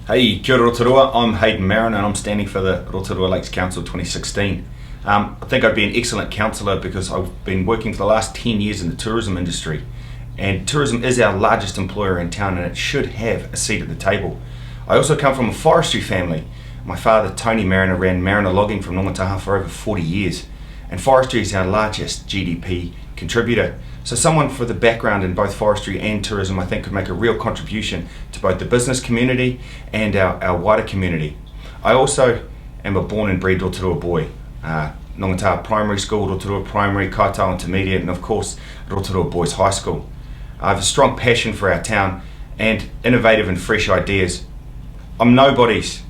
Hey, kia ora Rotorua. I'm Hayden Marin and I'm standing for the Rotorua Lakes Council 2016. I think I'd be an excellent councillor because I've been working for the last 10 years in the tourism industry, and tourism is our largest employer in town and it should have a seat at the table. I also come from a forestry family. My father, Tony Mariner, ran Mariner Logging from Nongataha for over 40 years, and forestry is our largest GDP contributor. So someone for the background in both forestry and tourism I think could make a real contribution to both the business community and our wider community. I also am a born and bred Rotorua boy. Nongataha Primary School, Rotorua Primary, Kaitau Intermediate, and of course Rotorua Boys High School. I have a strong passion for our town and innovative and fresh ideas. I'm nobody's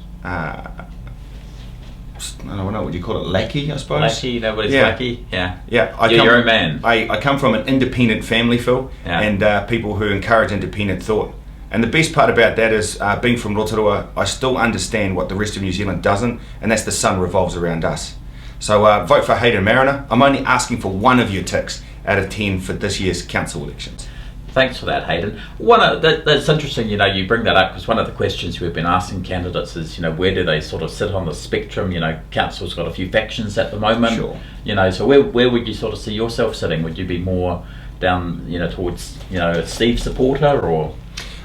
I don't know what you call it, lackey, I suppose. Lackey, nobody's lackey. Yeah. Yeah. You're your own man. I come from an independent family, Phil, and people who encourage independent thought. And the best part about that is, being from Rotorua, I still understand what the rest of New Zealand doesn't, and that's the sun revolves around us. So vote for Hayden Mariner. I'm only asking for one of your ticks out of 10 for this year's council elections. Thanks for that, Hayden. That's interesting, you bring that up because one of the questions we've been asking candidates is, where do they sort of sit on the spectrum? Council's got a few factions at the moment. Sure. So where would you sort of see yourself sitting? Would you be more down, towards, a Steve supporter or?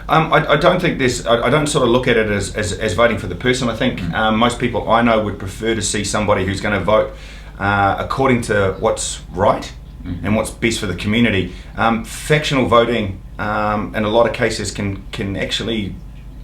I don't think I don't sort of look at it as voting for the person. I think most people I know would prefer to see somebody who's going to vote according to what's right and what's best for the community. Factional voting in a lot of cases can actually,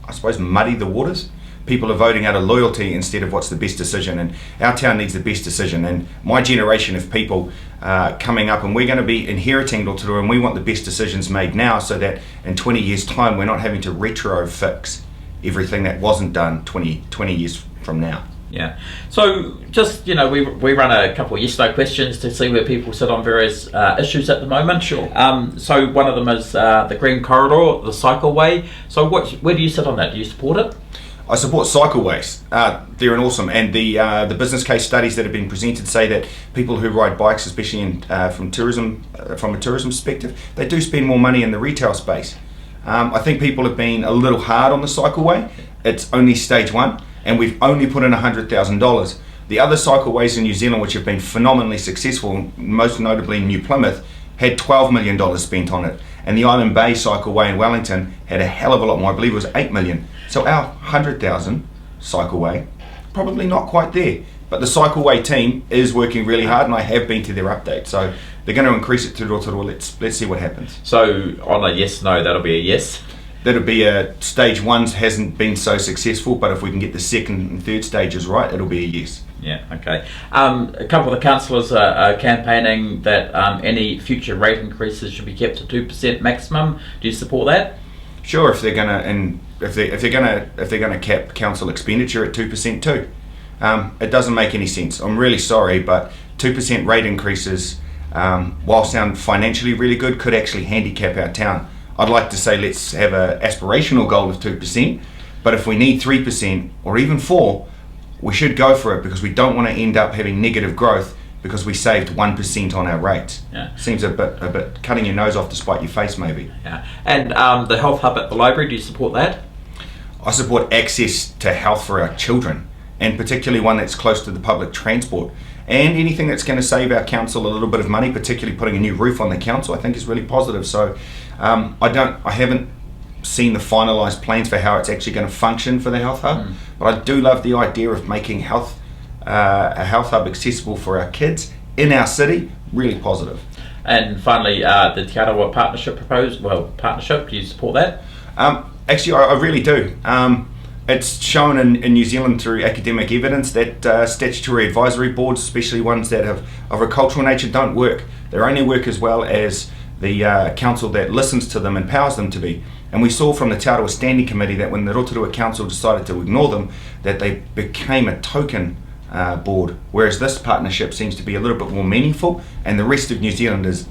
I suppose, muddy the waters. People are voting out of loyalty instead of what's the best decision, and our town needs the best decision. And my generation of people coming up, and we're going to be inheriting Rotorua, and we want the best decisions made now so that in 20 years time we're not having to retro fix everything that wasn't done 20 years from now. Yeah. So just, we run a couple of yes/no questions to see where people sit on various issues at the moment. Sure. So one of them is the Green Corridor, the cycleway. So where do you sit on that? Do you support it? I support cycleways. They're an awesome, and the business case studies that have been presented say that people who ride bikes, especially from a tourism perspective, they do spend more money in the retail space. I think people have been a little hard on the cycleway. It's only stage one, and we've only put in $100,000. The other cycleways in New Zealand, which have been phenomenally successful, most notably New Plymouth, had $12 million spent on it, and the Island Bay Cycleway in Wellington had a hell of a lot more. I believe it was $8 million. So our 100,000 cycleway, probably not quite there, but the cycleway team is working really hard, and I have been to their update. So they're going to increase it to Rotorua. Let's see what happens. So on a yes/no, that'll be a yes. That'll be a stage one's hasn't been so successful, but if we can get the second and third stages right, it'll be a yes. Yeah, okay. A couple of the councillors are campaigning that any future rate increases should be kept to 2% maximum. Do you support that? Sure, if they're gonna cap council expenditure at 2% too. It doesn't make any sense. I'm really sorry, but 2% rate increases, while sound financially really good, could actually handicap our town. I'd like to say let's have an aspirational goal of 2%, but if we need 3% or even 4%, we should go for it because we don't want to end up having negative growth because we saved 1% on our rates. Yeah. Seems a bit cutting your nose off to spite your face, maybe. Yeah. And the health hub at the library, do you support that? I support access to health for our children, and particularly one that's close to the public transport. And anything that's going to save our council a little bit of money, particularly putting a new roof on the council, I think is really positive. So I haven't seen the finalised plans for how it's actually going to function for the health hub, but I do love the idea of making a health hub accessible for our kids in our city. Really positive. And finally, the Te Arawa partnership partnership, do you support that? Actually, I really do. It's shown in New Zealand through academic evidence that statutory advisory boards, especially ones that have of a cultural nature, don't work. They only work as well as the council that listens to them and empowers them to be. And we saw from the Te Arawa Standing Committee that when the Rotorua Council decided to ignore them, that they became a token board, whereas this partnership seems to be a little bit more meaningful, and the rest of New Zealand is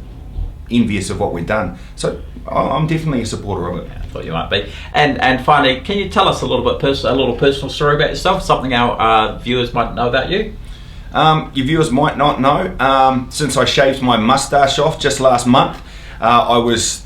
envious of what we've done. So I'm definitely a supporter of it. Yeah, I thought you might be. And finally, can you tell us a little personal story about yourself, something our viewers might know about you? Your viewers might not know. Since I shaved my mustache off just last month, I was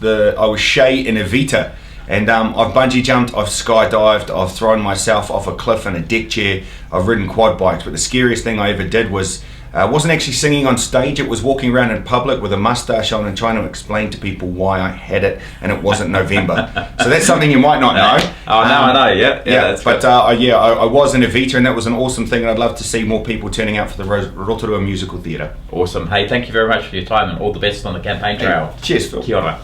Shay in Evita. And I've bungee jumped, I've skydived, I've thrown myself off a cliff in a deck chair, I've ridden quad bikes, but the scariest thing I ever did was wasn't actually singing on stage, it was walking around in public with a mustache on and trying to explain to people why I had it and it wasn't November. So that's something you might not know. Oh, now I know, yeah. That's but I was in Evita, and that was an awesome thing, and I'd love to see more people turning out for the Rotorua Musical Theatre. Awesome. Hey, thank you very much for your time and all the best on the campaign trail. Cheers, Phil. Kia ora.